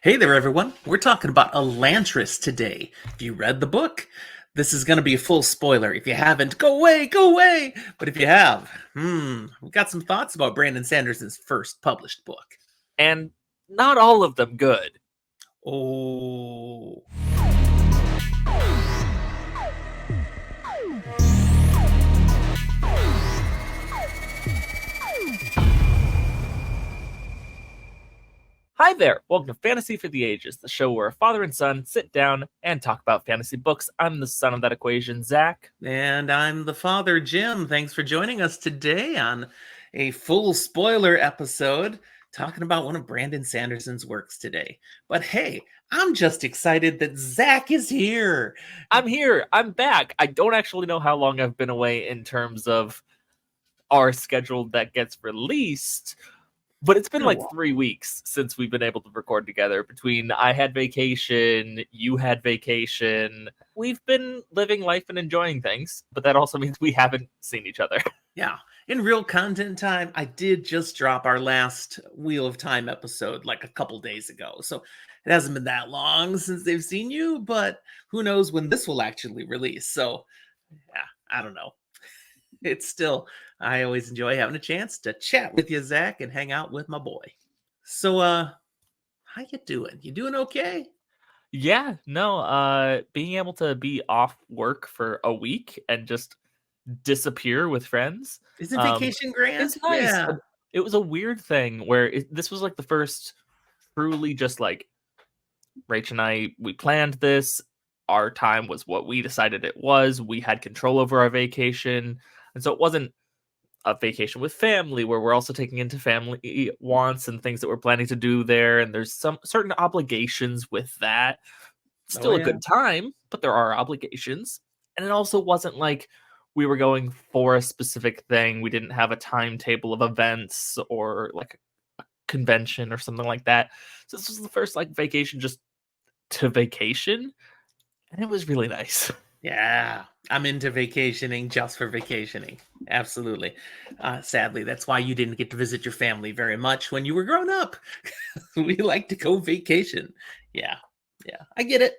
Hey there, everyone. We're talking about Elantris today. If you read the book, this is going to be a full spoiler. If you haven't, go away, go away. But if you have, we've got some thoughts about Brandon Sanderson's first published book. And not all of them good. Oh. Hi there, welcome to Fantasy for the Ages, the show where a father and son sit down and talk about fantasy books. I'm the son of that equation, Zach. And I'm the father, Jim. Thanks for joining us today on a full spoiler episode talking about one of Brandon Sanderson's works today. But hey, I'm just excited that Zach is here. I'm here, I'm back. I don't actually know how long I've been away in terms of our schedule that gets released, but it's been like 3 weeks since we've been able to record together. Between I had vacation, you had vacation. We've been living life and enjoying things, but that also means we haven't seen each other. Yeah. In real content time, I did just drop our last Wheel of Time episode like a couple days ago. So it hasn't been that long since they've seen you, but who knows when this will actually release. So yeah, I don't know. It's still, I always enjoy having a chance to chat with you, Zach, and hang out with my boy. So how you doing? You doing okay? Yeah, no, being able to be off work for a week and just disappear with friends, Isn't vacation grand? it's nice. Yeah. It was a weird thing where this was like the first truly just like Rach and I, we planned this. Our time was what we decided it was. We had control over our vacation. And so it wasn't a vacation with family where we're also taking into family wants and things that we're planning to do there. And there's some certain obligations with that. Oh Still a yeah. good time, but there are obligations. And it also wasn't like we were going for a specific thing. We didn't have a timetable of events or like a convention or something like that. So this was the first like vacation just to vacation. And it was really nice. Yeah, I'm into vacationing just for vacationing. Absolutely. Sadly, that's why you didn't get to visit your family very much when you were growing up. We like to go vacation. Yeah, yeah, I get it.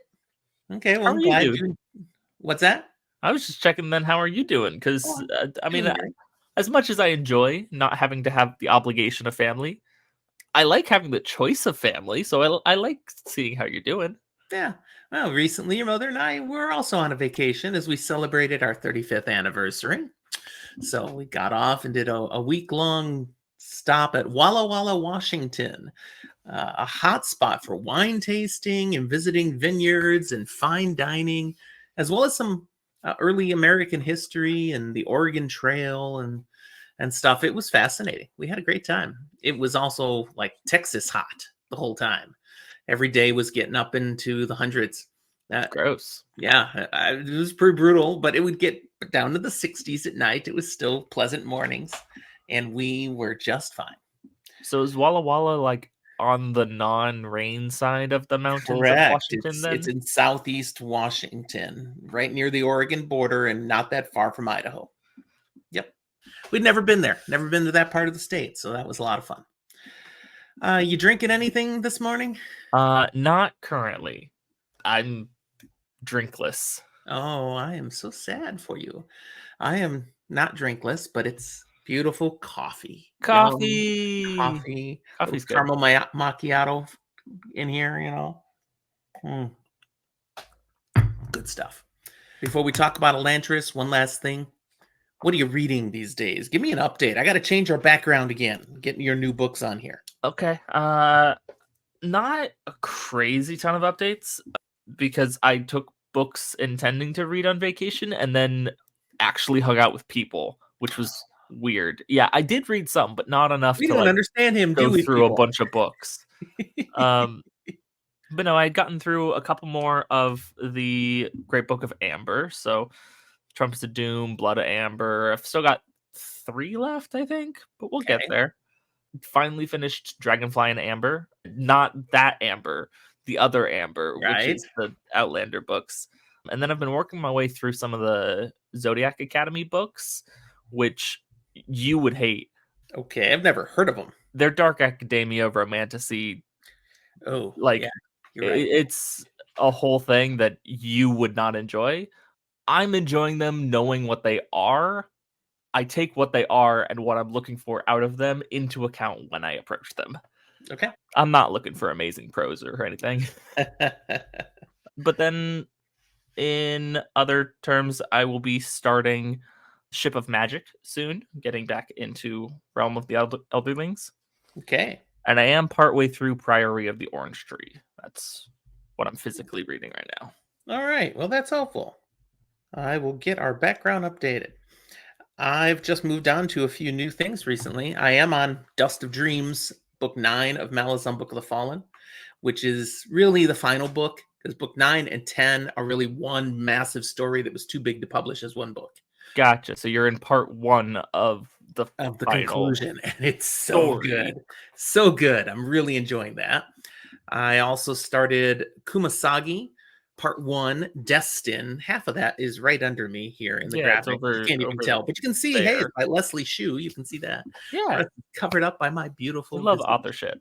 Okay, well, How are I'm you glad doing? you. What's that? I was just checking then, how are you doing? Because, Oh, I mean, doing great. as much as I enjoy not having to have the obligation of family, I like having the choice of family. So I like seeing how you're doing. Yeah. Well, recently, your mother and I were also on a vacation as we celebrated our 35th anniversary. So we got off and did a week long stop at Walla Walla, Washington, a hot spot for wine tasting and visiting vineyards and fine dining, as well as some early American history and the Oregon Trail and stuff. It was fascinating. We had a great time. It was also like Texas hot the whole time. Every day was getting up into the hundreds. Gross. Yeah, it was pretty brutal, but it would get down to the 60s at night. It was still pleasant mornings, and we were just fine. So is Walla Walla like on the non-rain side of the mountains of Correct. Washington It's then? in southeast Washington, right near the Oregon border, and not that far from Idaho. Yep, we'd never been there, never been to that part of the state, so that was a lot of fun. You drinking anything this morning? Not currently. I'm drinkless. Oh, I am so sad for you. I am not drinkless, but it's beautiful coffee. Yum, Coffee. coffee, little Coffee's good. caramel macchiato in here, Mm, good stuff. Before we talk about Elantris, one last thing. What are you reading these days? Give me an update. I got to change our background again. Getting your new books on here. Okay. Not a crazy ton of updates because I took books intending to read on vacation and then actually hung out with people, which was weird. Yeah, I did read some, but not enough We to don't like understand him, do go we, through a people? bunch of books. Um, but no, I had gotten through a couple more of the Great Book of Amber. So Trumpets of Doom, Blood of Amber. I've still got 3 left, I think, but we'll get Okay, there. Finally finished Dragonfly and Amber. Not that Amber, the other Amber, which right. is the Outlander books. And then I've been working my way through some of the Zodiac Academy books, which you would hate. Okay, I've never heard of them. They're dark academia, romantasy Oh, Like, yeah, you're right. it's a whole thing that you would not enjoy. I'm enjoying them knowing what they are. I take what they are and what I'm looking for out of them into account when I approach them. Okay. I'm not looking for amazing prose or anything. But then in other terms, I will be starting Ship of Magic soon, getting back into Realm of the Elderlings. Okay. And I am partway through Priory of the Orange Tree. That's what I'm physically reading right now. All right. Well, that's helpful. I will get our background updated. I've just moved on to a few new things recently. I am on Dust of Dreams, book 9 of Malazan Book of the Fallen, which is really the final book because book 9 and 10 are really one massive story that was too big to publish as one book Gotcha. So you're in part one of the of the final conclusion. And it's so story. good. So good. I'm really enjoying that. I also started Kumasagi, part 1, Destin. Half of that is right under me here in the Yeah, it's graphic. You over can't even tell, but you can see, hey, it's there. by Leslie Shue. You can see that. Yeah, Covered up by my we beautiful love visage. authorship.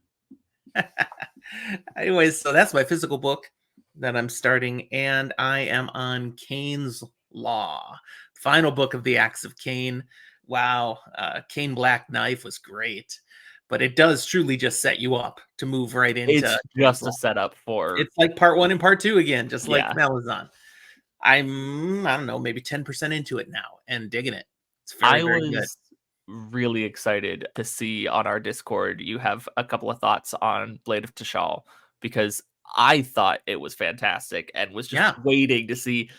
Anyways, so that's my physical book that I'm starting, and I am on Cain's Law, final book of the Acts of Cain. Wow, Cain Black Knife was great, but it does truly just set you up to move right into It's Cain's just Law. a setup for It's like part 1 and part 2 again, just like yeah. Malazan. I don't know, maybe 10% into it now and digging it. It's very, I very good. was really excited to see on our Discord you have a couple of thoughts on Blade of Tashal because I thought it was fantastic and was just Yeah. waiting to see,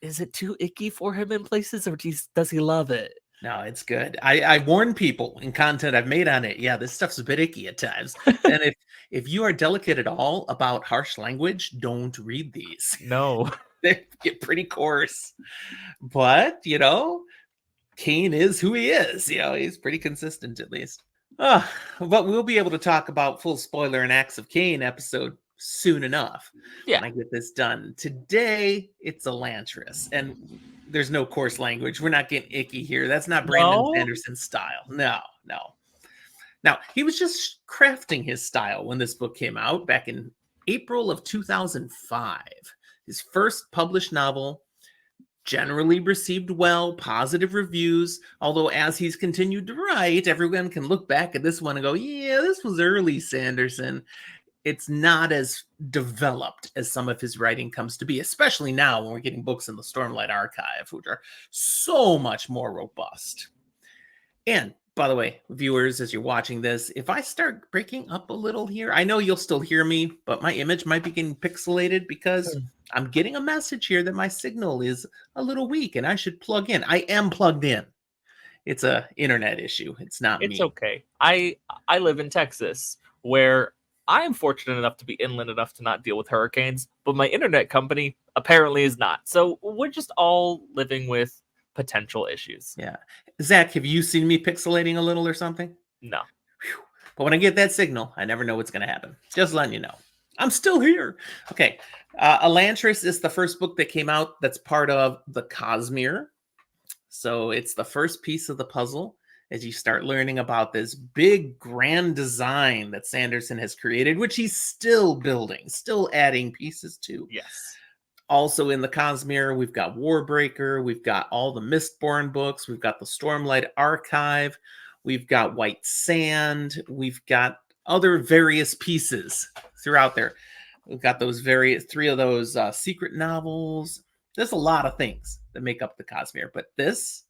is it too icky for him in places or does he love it? No, it's good. I warn people in content I've made on it. Yeah, this stuff's a bit icky at times. And if you are delicate at all about harsh language, don't read these. No. They get pretty coarse. But, Cain is who he is. He's pretty consistent at least. But we'll be able to talk about full spoiler and Acts of Cain episode soon enough Yeah. when I get this done. Today, it's Elantris. And there's no coarse language. We're not getting icky here. That's not Brandon No? Sanderson's style. No, no. Now, he was just crafting his style when this book came out back in April of 2005. His first published novel, generally received well, positive reviews. Although, as he's continued to write, everyone can look back at this one and go, yeah, this was early Sanderson. It's not as developed as some of his writing comes to be, especially now when we're getting books in the Stormlight Archive, which are so much more robust. And by the way, viewers, as you're watching this, if I start breaking up a little here, I know you'll still hear me, but my image might be getting pixelated because I'm getting a message here that my signal is a little weak and I should plug in. I am plugged in. It's a internet issue. It's not It's me. okay. I live in Texas where I am fortunate enough to be inland enough to not deal with hurricanes, but my internet company apparently is not. So we're just all living with potential issues. Yeah. Zach, have you seen me pixelating a little or something? No. Whew. But when I get that signal, I never know what's going to happen. Just letting you know. I'm still here. Okay. Elantris is the first book that came out that's part of the Cosmere. So it's the first piece of the puzzle as you start learning about this big grand design that Sanderson has created, which he's still building, still adding pieces to. Yes. Also in the Cosmere, we've got Warbreaker, we've got all the Mistborn books, we've got the Stormlight Archive, we've got White Sand, we've got other various pieces throughout there. We've got those three of those secret novels. There's a lot of things that make up the Cosmere, but this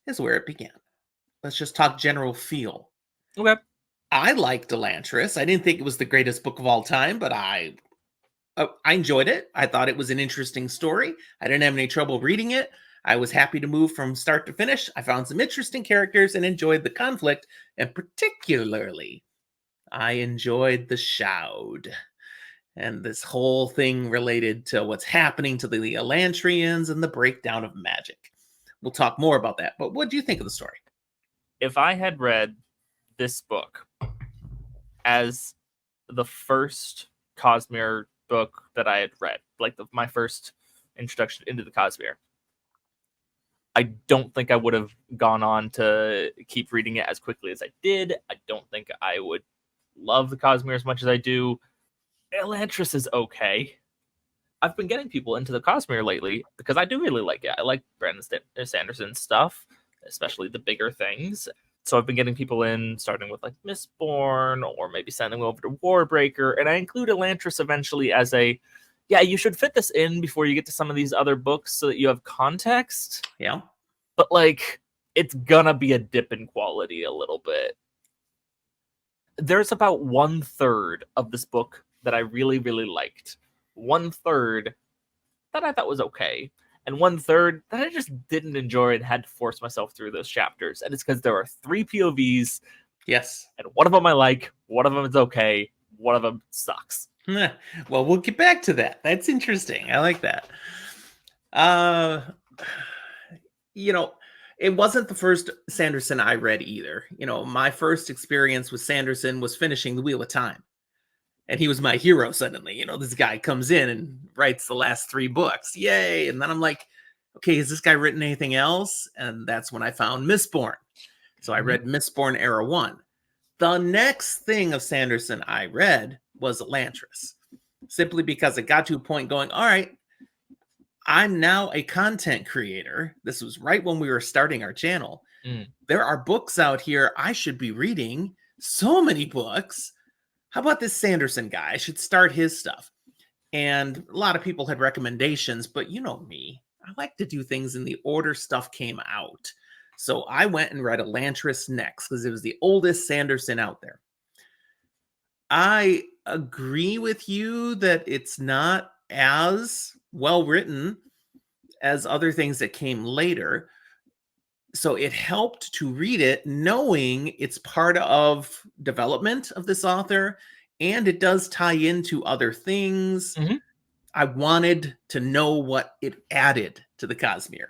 is where it began. Let's just talk general feel. Okay. I liked Elantris. I didn't think it was the greatest book of all time, but I enjoyed it. I thought it was an interesting story. I didn't have any trouble reading it. I was happy to move from start to finish. I found some interesting characters and enjoyed the conflict, and particularly, I enjoyed the Shroud and this whole thing related to what's happening to the Elantrians and the breakdown of magic. We'll talk more about that, but what do you think of the story? If I had read this book as the first Cosmere book that I had read, like my first introduction into the Cosmere, I don't think I would have gone on to keep reading it as quickly as I did. I don't think I would love the Cosmere as much as I do. Elantris is okay. I've been getting people into the Cosmere lately because I do really like it. I like Brandon Sanderson's stuff, especially the bigger things. So I've been getting people in, starting with like Mistborn, or maybe sending them over to Warbreaker, and I include Elantris eventually as a, yeah, you should fit this in before you get to some of these other books so that you have context. Yeah. But like, it's gonna be a dip in quality a little bit. There's about 1/3 of this book that I really, really liked. 1/3 that I thought was okay, and 1/3 that I just didn't enjoy and had to force myself through those chapters. And it's because there are 3 POVs. Yes. And one of them I like, one of them is okay, one of them sucks. Well, we'll get back to that. That's interesting. I like that. It wasn't the first Sanderson I read either. My first experience with Sanderson was finishing The Wheel of Time. And he was my hero suddenly. This guy comes in and writes the last 3 books. Yay. And then I'm like, okay, has this guy written anything else? And that's when I found Mistborn. So I read Mistborn Era 1. The next thing of Sanderson I read was Elantris, simply because it got to a point going, all right, I'm now a content creator. This was right when we were starting our channel. There are books out here I should be reading. So many books. How about this Sanderson guy? I should start his stuff. And a lot of people had recommendations, but you know me. I like to do things in the order stuff came out. So I went and read Elantris next because it was the oldest Sanderson out there. I agree with you that it's not as well written as other things that came later. So it helped to read it knowing it's part of development of this author, and it does tie into other things. I wanted to know what it added to the Cosmere.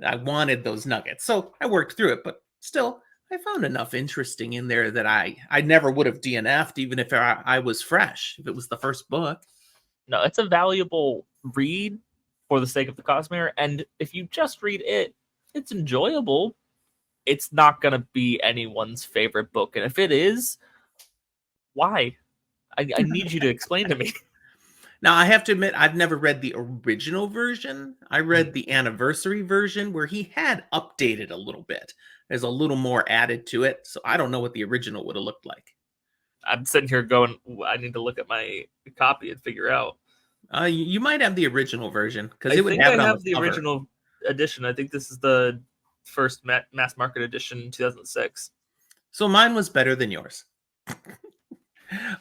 I wanted those nuggets. So I worked through it, but still, I found enough interesting in there that I never would have DNF'd, even if I was fresh, if it was the first book. No, it's a valuable read for the sake of the Cosmere, and if you just read it, it's enjoyable. It's not going to be anyone's favorite book, and if it is, why? I need you to explain to me. Now, I have to admit, I've never read the original version. I read the anniversary version where he had updated a little bit. There's a little more added to it, so I don't know what the original would have looked like. I'm sitting here going, I need to look at my copy and figure out. You might have the original version because I it would think have it I on have the cover. original edition. I think this is the first mass market edition, 2006. So mine was better than yours.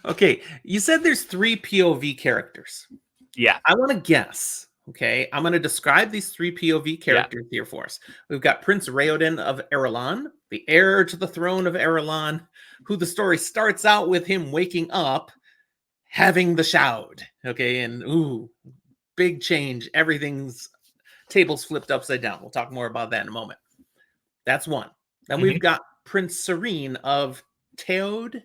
Okay, you said there's 3 POV characters. Yeah. I want to guess. Okay, I'm going to describe these 3 POV characters here for us. We've got Prince Raoden of Erelon, the heir to the throne of Erelon, who the story starts out with him waking up, having the Shroud. Okay, and big change. Everything's tables flipped upside down. We'll talk more about that in a moment. That's one. Then we've got Prince Serene of Teod,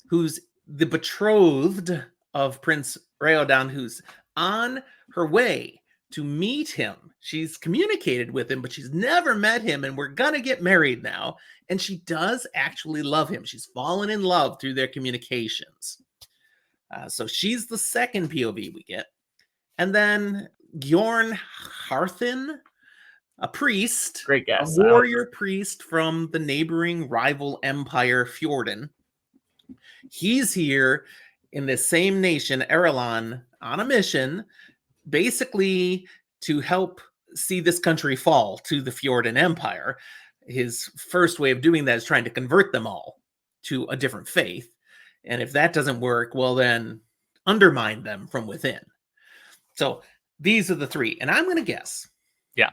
who's the betrothed of Prince Raoden, who's on her way to meet him. She's communicated with him, but she's never met him, and we're gonna get married now. And she does actually love him. She's fallen in love through their communications. So she's the second POV we get. And then Gjorn Harthin, a priest, Great guess. a warrior priest from the neighboring rival empire Fjorden. He's here in the same nation, Erelon, on a mission, basically to help see this country fall to the Fjorden Empire. His first way of doing that is trying to convert them all to a different faith. And if that doesn't work, well, then undermine them from within. So these are the 3. And I'm going to guess. Yeah.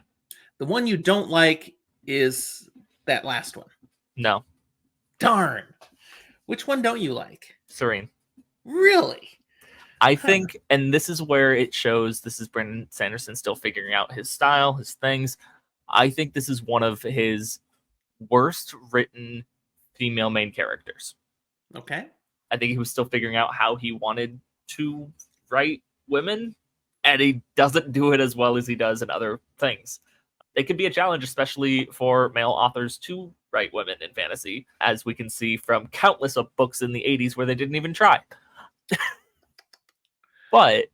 The one you don't like is that last one. No. Darn. Which one don't you like? Serene. Really? I think, and this is where it shows this is Brandon Sanderson still figuring out his style, his things. I think this is one of his worst written female main characters. Okay. I think he was still figuring out how he wanted to write women, and he doesn't do it as well as he does in other things. It could be a challenge, especially for male authors to write women in fantasy, as we can see from countless of books in the 80s where they didn't even try. But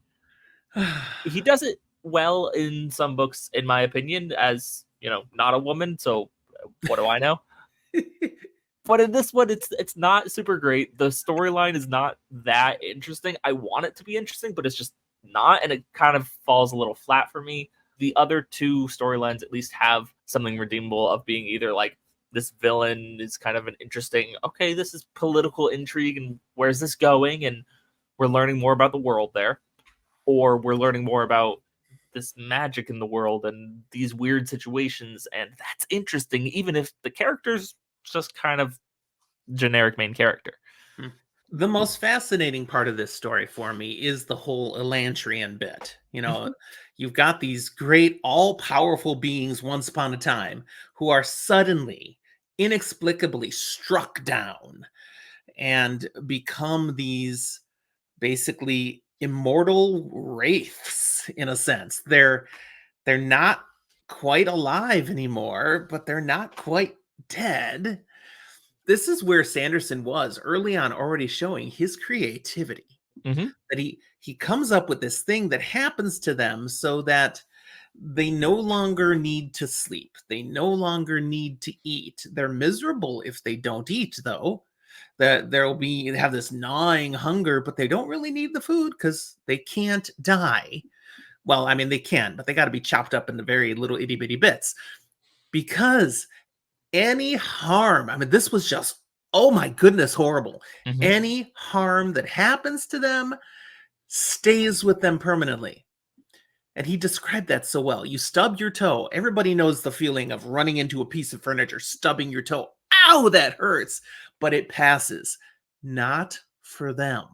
he does it well in some books, in my opinion, as not a woman, so what do I know? But in this one, it's not super great. The storyline is not that interesting. I want it to be interesting, but it's just not, and it kind of falls a little flat for me. The other two storylines at least have something redeemable of being either like this villain is kind of an interesting, okay, this is political intrigue and where's this going? And we're learning more about the world there, or we're learning more about this magic in the world and these weird situations, and that's interesting, even if the character's just kind of generic main character. The most fascinating part of this story for me is the whole Elantrian bit. You've got these great, all powerful beings once upon a time who are suddenly, inexplicably struck down and become these basically immortal wraiths in a sense. They're not quite alive anymore, but they're not quite dead. This is where Sanderson was early on, already showing his creativity. That he comes up with this thing that happens to them so that they no longer need to sleep. They no longer need to eat. They're miserable if they don't eat, though. That they have this gnawing hunger, but they don't really need the food because they can't die. Well, I mean, they can, but they got to be chopped up into very little itty bitty bits. Because any harm, I mean, this was just, oh my goodness, horrible. Any harm that happens to them stays with them permanently. And he described that so well. You stub your toe. Everybody knows the feeling of running into a piece of furniture, stubbing your toe. Ow, that hurts. But it passes. Not for them.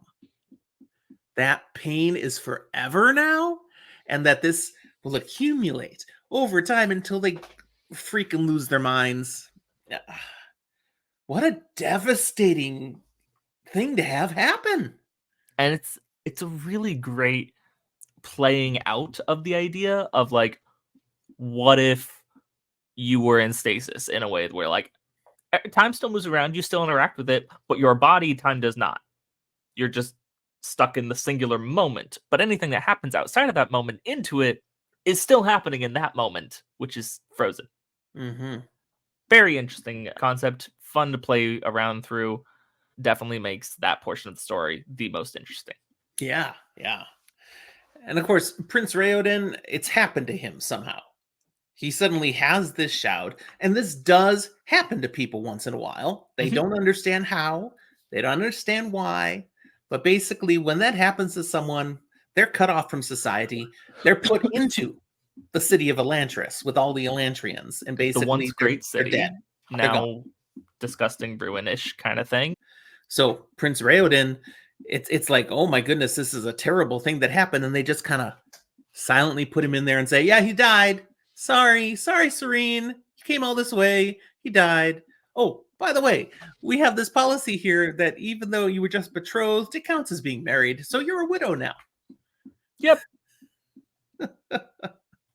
That pain is forever now. And that this will accumulate over time until they freaking lose their minds. What a devastating thing to have happen. And it's a really great playing out of the idea of like, what if you were in stasis in a way where like time still moves around, you still interact with it, but your body, time does not. You're just stuck in the singular moment. But anything that happens outside of that moment into it is still happening in that moment, which is frozen. Very interesting concept, fun to play around through. Definitely makes that portion of the story the most interesting. Yeah. And of course, Prince Raoden, it's happened to him somehow. He suddenly has this shout, and this does happen to people once in a while. They don't understand how, they don't understand why, but basically when that happens to someone, they're cut off from society. They're put into the city of Elantris with all the Elantrians, and basically the once great city, they're dead. Now disgusting ruinish kind of thing. So Prince Raoden, it's like, oh my goodness, this is a terrible thing that happened, and they just kind of silently put him in there and say, yeah, he died. Sorry, Serene. You came all this way. He died. Oh, by the way, we have this policy here that even though you were just betrothed, it counts as being married. So you're a widow now. Yep.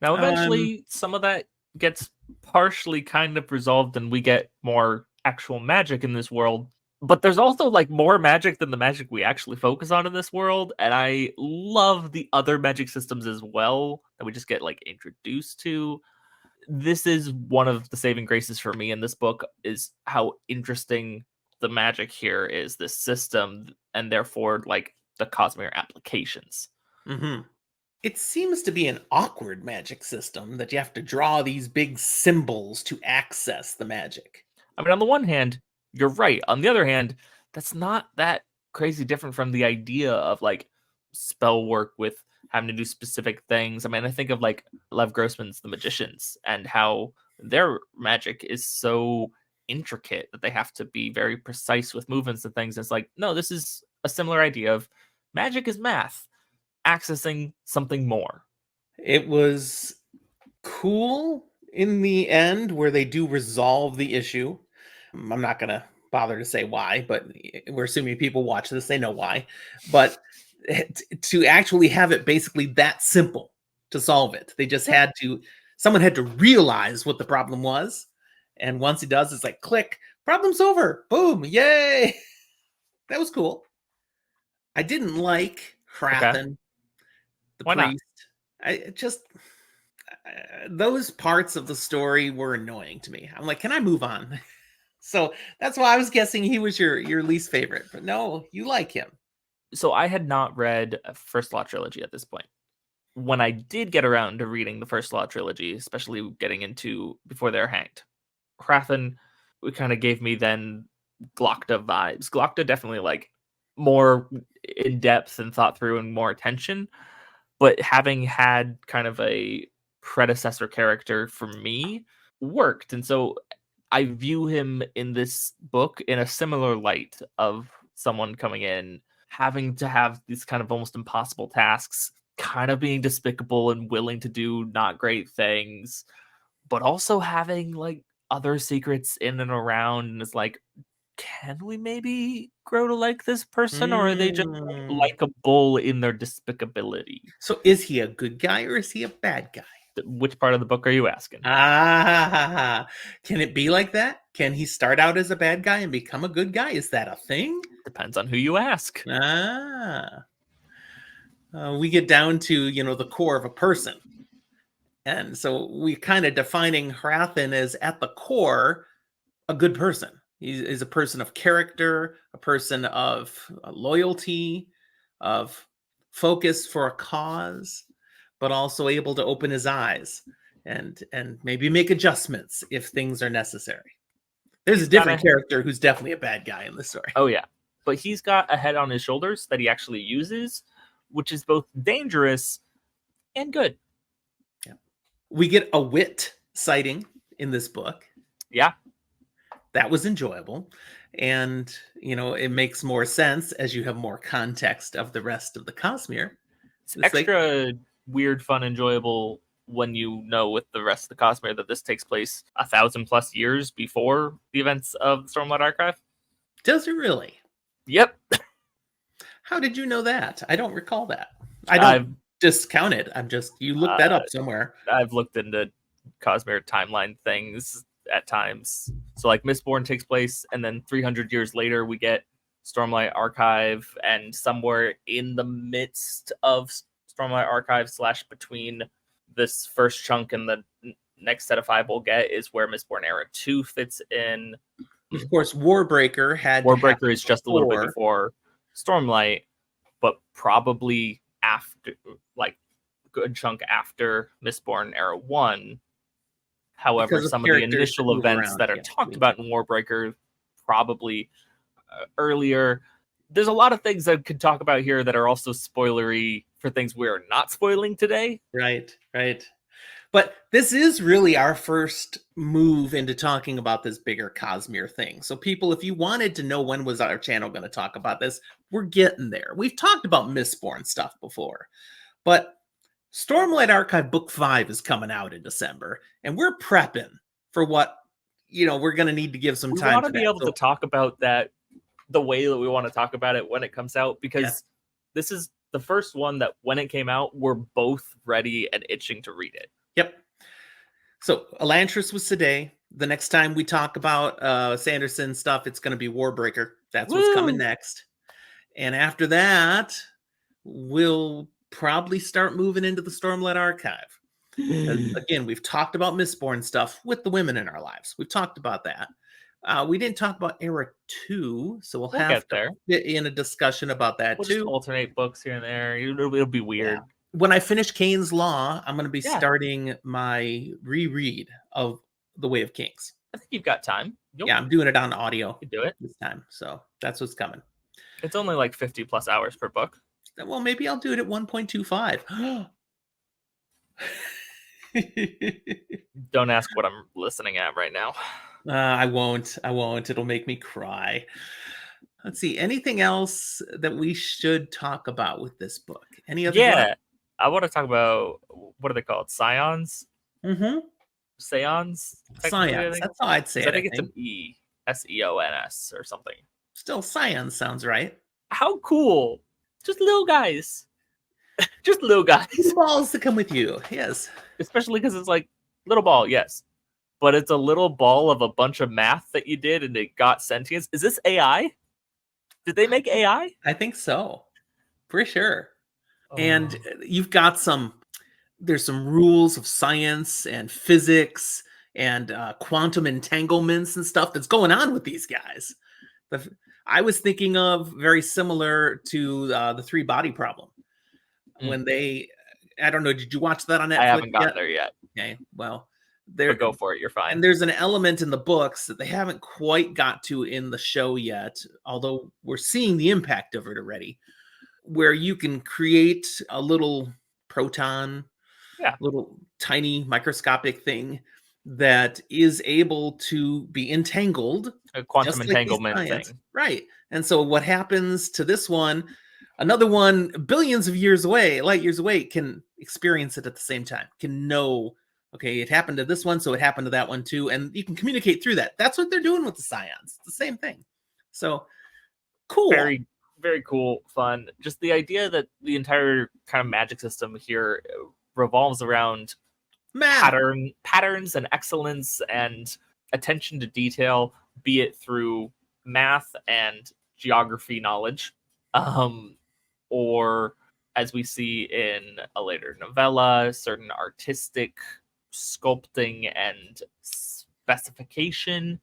Now, eventually, some of that gets partially kind of resolved, and we get more actual magic in this world. But there's also like more magic than the magic we actually focus on in this world, and I love the other magic systems as well that we just get like introduced to. This is one of the saving graces for me in this book, is how interesting the magic here is, this system, and therefore like the Cosmere applications. It seems to be an awkward magic system that you have to draw these big symbols to access the magic. I mean, on the one hand, you're right. On the other hand, that's not that crazy different from the idea of like spell work with having to do specific things. I mean, I think of like Lev Grossman's The Magicians and how their magic is so intricate that they have to be very precise with movements and things. And it's like, no, this is a similar idea of magic is math, accessing something more. It was cool in the end where they do resolve the issue. I'm not going to bother to say why, but we're assuming people watch this, they know why. But to actually have it basically that simple to solve it, they just had to, someone had to realize what the problem was. And once he does, it's like, click, problem's over. Boom, yay. That was cool. I didn't like Hrathen. the Why not? priest. I just those parts of the story were annoying to me. I'm like, can I move on? So that's why I was guessing he was your least favorite. But no, you like him. So I had not read a First Law trilogy at this point. When I did get around to reading the First Law trilogy, especially getting into Before They're Hanged, Hrathen kind of gave me then Glokta vibes. Glokta definitely like more in depth and thought through and more attention, but having had kind of a predecessor character for me worked. And so I view him in this book in a similar light of someone coming in, having to have these kind of almost impossible tasks, kind of being despicable and willing to do not great things, but also having like other secrets in and around. And it's like, can we maybe grow to like this person, or are they just Mm. likable in their despicability? So is he a good guy or is he a bad guy? Which part of the book are you asking? Ah, can it be like that? Can he start out as a bad guy and become a good guy? Is that a thing? Depends on who you ask. Ah, we get down to the core of a person, and so we kind of defining Hrathen as at the core a good person. He is a person of character, a person of loyalty, of focus for a cause, but also able to open his eyes and maybe make adjustments if things are necessary. There's He's a got different character who's definitely a bad guy in the story. Oh yeah, but he's got a head on his shoulders that he actually uses, which is both dangerous and good. Yeah. We get a wit sighting in this book. Yeah, that was enjoyable, and it makes more sense as you have more context of the rest of the Cosmere. it's It's like, extra weird, fun, enjoyable when you know with the rest of the Cosmere that this takes place 1,000+ years before the events of the Stormlight Archive. does it really? Yep. How did you know that? I don't recall that. I don't I've discount it. I'm just, you looked that up somewhere. I've looked into Cosmere timeline things at times. So like Mistborn takes place, and then 300 years later we get Stormlight Archive, and somewhere in the midst of Stormlight Archive / between this first chunk and the next set of 5 we'll get is where Mistborn Era 2 fits in. Of course, Warbreaker had Warbreaker is just before. a little bit before Stormlight, but probably after, like, good chunk after Mistborn Era 1. However, some of the initial events that are talked about in Warbreaker probably earlier. There's a lot of things that could talk about here that are also spoilery for things we're not spoiling today. Right. But this is really our first move into talking about this bigger Cosmere thing. So people, if you wanted to know when was our channel going to talk about this, we're getting there. We've talked about Mistborn stuff before, but Stormlight Archive Book 5 is coming out in December, and we're prepping for what, we're going to need to give some time. We want to be able to talk about that the way that we want to talk about it when it comes out, because this is the first one that when it came out, we're both ready and itching to read it. Yep. So Elantris was today. The next time we talk about Sanderson stuff, it's going to be Warbreaker. That's what's coming next. And after that, we'll probably start moving into the Stormlight Archive. Again, we've talked about Mistborn stuff with the women in our lives. We've talked about that. We didn't talk about Era 2, so we'll have to get in a discussion about that too. Just alternate books here and there. It'll be weird. Yeah. When I finish Kane's Law, I'm going to be starting my reread of The Way of Kings. I think you've got time. Yeah, I'm doing it on audio. You do it this time, so that's what's coming. It's only like 50+ hours per book. Well, maybe I'll do it at 1.25. Don't ask what I'm listening at right now. I won't. It'll make me cry. Let's see. Anything else that we should talk about with this book? Any other? Yeah, I want to talk about, what are they called? Scions? Mm-hmm. Scions? Scions. That's how I'd say it. I think it's an E. Seons or something. Still, Scions sounds right. How cool. Just little guys. Just little guys. Little balls to come with you. Yes. Especially because it's like, little ball, yes. But it's a little ball of a bunch of math that you did and it got sentience. Is this AI? Did they make AI? I think so. For sure. And Oh. you've got there's some rules of science and physics and quantum entanglements and stuff that's going on with these guys. The, I was thinking of very similar to the three body problem Mm. when I don't know, did you watch that on I Netflix haven't yet? gotten there yet, Okay, well, but there go for it. You're fine. and there's an element in the books that they haven't quite got to in the show yet, although we're seeing the impact of it already, where you can create a little proton, Yeah. little tiny microscopic thing that is able to be entangled, A quantum just like these entanglement science, thing. right? And so what happens to this one, another one billions of years away, light years away, can experience it at the same time, can know, okay, it happened to this one, so it happened to that one too, and you can communicate through that. That's what they're doing with the scions. It's the same thing. So cool. Very, very cool, fun. Just the idea that the entire kind of magic system here revolves around Math. patterns and excellence and attention to detail, be it through math and geography knowledge, or as we see in a later novella, certain artistic sculpting and specification.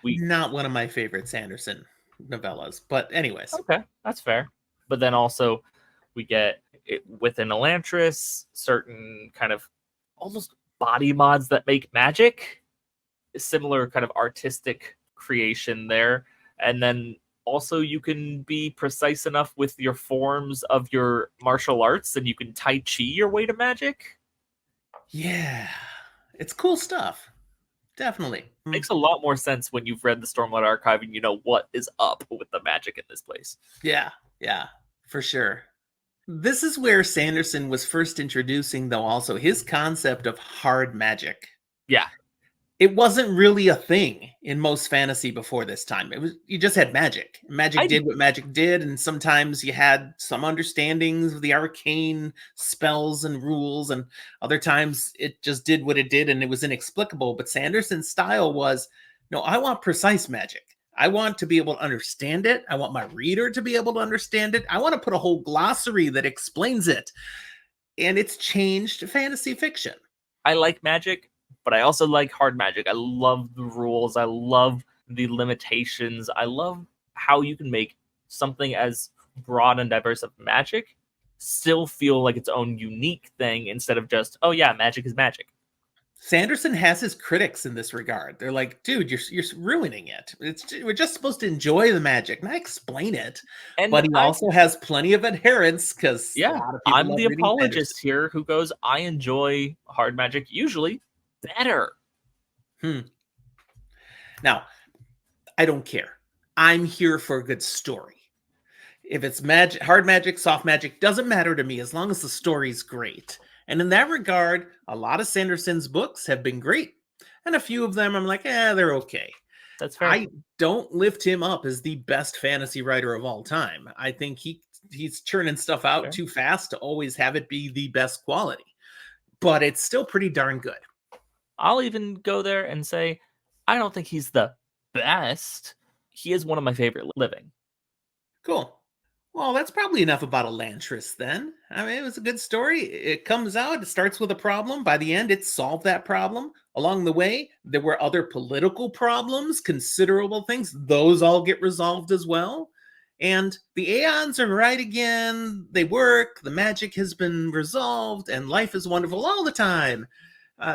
Not one of my favorite Sanderson novellas, but anyways. Okay, that's fair. But then also we get it within Elantris, certain kind of almost body mods that make magic, similar kind of artistic creation there. And then also you can be precise enough with your forms of your martial arts and you can Tai Chi your way to magic. Yeah, it's cool stuff. Definitely. Makes a lot more sense when you've read the Stormlight Archive and you know what is up with the magic in this place. Yeah, for sure. This is where Sanderson was first introducing, though, also his concept of hard magic. Yeah. It wasn't really a thing in most fantasy before this time. It was, you just had magic. Magic did what magic did, and sometimes you had some understandings of the arcane spells and rules, and other times it just did what it did and it was inexplicable. But Sanderson's style was, no, I want precise magic. I want to be able to understand it. I want my reader to be able to understand it. I want to put a whole glossary that explains it. And it's changed fantasy fiction. I like magic, but I also like hard magic. I love the rules. I love the limitations. I love how you can make something as broad and diverse of magic still feel like its own unique thing instead of just, oh yeah, magic is magic. Sanderson has his critics in this regard. They're like, dude, you're ruining it. We're just supposed to enjoy the magic, not explain it. And but he also has plenty of adherents because yeah, I'm the apologist here who goes, I enjoy hard magic usually better. Now, I don't care. I'm here for a good story. If it's magic, hard magic, soft magic, doesn't matter to me as long as the story's great. And in that regard, a lot of Sanderson's books have been great. And a few of them I'm like, they're okay. That's fair. I don't lift him up as the best fantasy writer of all time. I think he's churning stuff out too fast to always have it be the best quality. But it's still pretty darn good. I'll even go there and say, I don't think he's the best. He is one of my favorite living. Cool. Well, that's probably enough about Elantris then. I mean, it was a good story. It comes out, it starts with a problem. By the end, it solved that problem. Along the way, there were other political problems, considerable things. Those all get resolved as well. And the Aeons are right again. They work. The magic has been resolved, and life is wonderful all the time.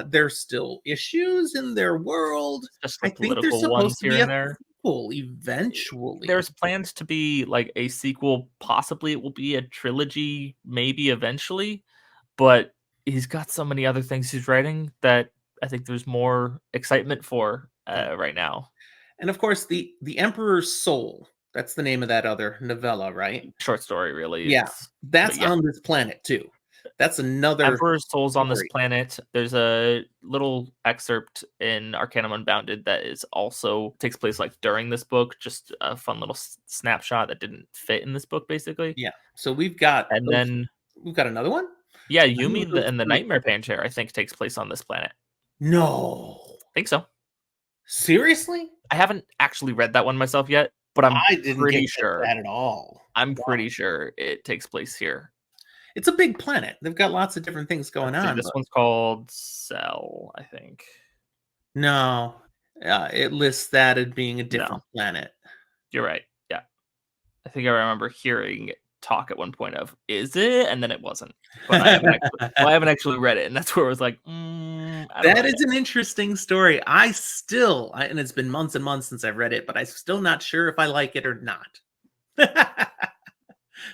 There's still issues in their world. Just I think they're supposed to be a sequel eventually. There's plans to be like a sequel. Possibly it will be a trilogy, maybe eventually. But he's got so many other things he's writing that I think there's more excitement for right now. And of course, the Emperor's Soul. That's the name of that other novella, right? Short story, really. Yeah, that's on this planet too. That's another Emperor's Soul's on this planet. There's a little excerpt in Arcanum Unbounded that is also takes place like during this book. Just a fun little snapshot that didn't fit in this book, basically. Yeah. So we've got then we've got another one. Yeah, Yumi and the Nightmare Panchair, I think, takes place on this planet. No, I think so. Seriously? I haven't actually read that one myself yet, but I didn't pretty sure that at all. I'm pretty sure it takes place here. It's a big planet. They've got lots of different things going Let's see, on. this But one's called Cell, I think. no, it lists that as being a No. different planet. You're right. Yeah. I think I remember hearing talk at one point of, is it? And then it wasn't. But I haven't actually read it. And that's where it was like, I don't That know is an interesting story. And it's been months and months since I've read it, but I'm still not sure if I like it or not.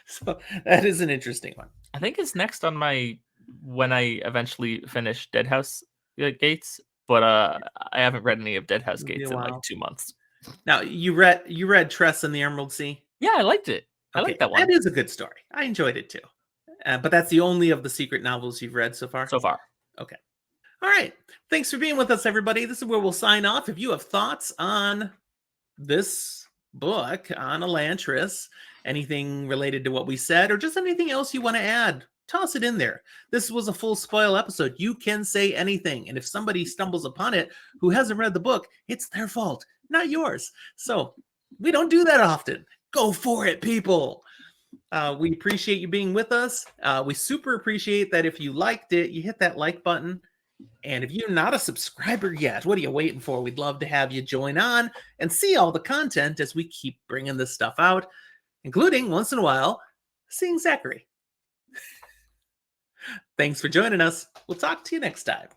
So that is an interesting one. I think it's next on my, when I eventually finish Dead House Gates, but I haven't read any of Dead House It'll be a Gates in like while. 2 months. Now, you read Tress and the Emerald Sea? Yeah, I liked it. I Okay, like that one that is a good story. I enjoyed it too. But that's the only of the secret novels you've read so far? so far. Okay. All right. Thanks for being with us, everybody. This is where we'll sign off. If you have thoughts on this book, on Elantris, anything related to what we said, or just anything else you want to add, toss it in there. This was a full spoil episode. You can say anything. And if somebody stumbles upon it who hasn't read the book, it's their fault, not yours. So we don't do that often. Go for it, people. We appreciate you being with us. We super appreciate that if you liked it, you hit that like button. And if you're not a subscriber yet, what are you waiting for? We'd love to have you join on and see all the content as we keep bringing this stuff out, including, once in a while, seeing Zachary. Thanks for joining us. We'll talk to you next time.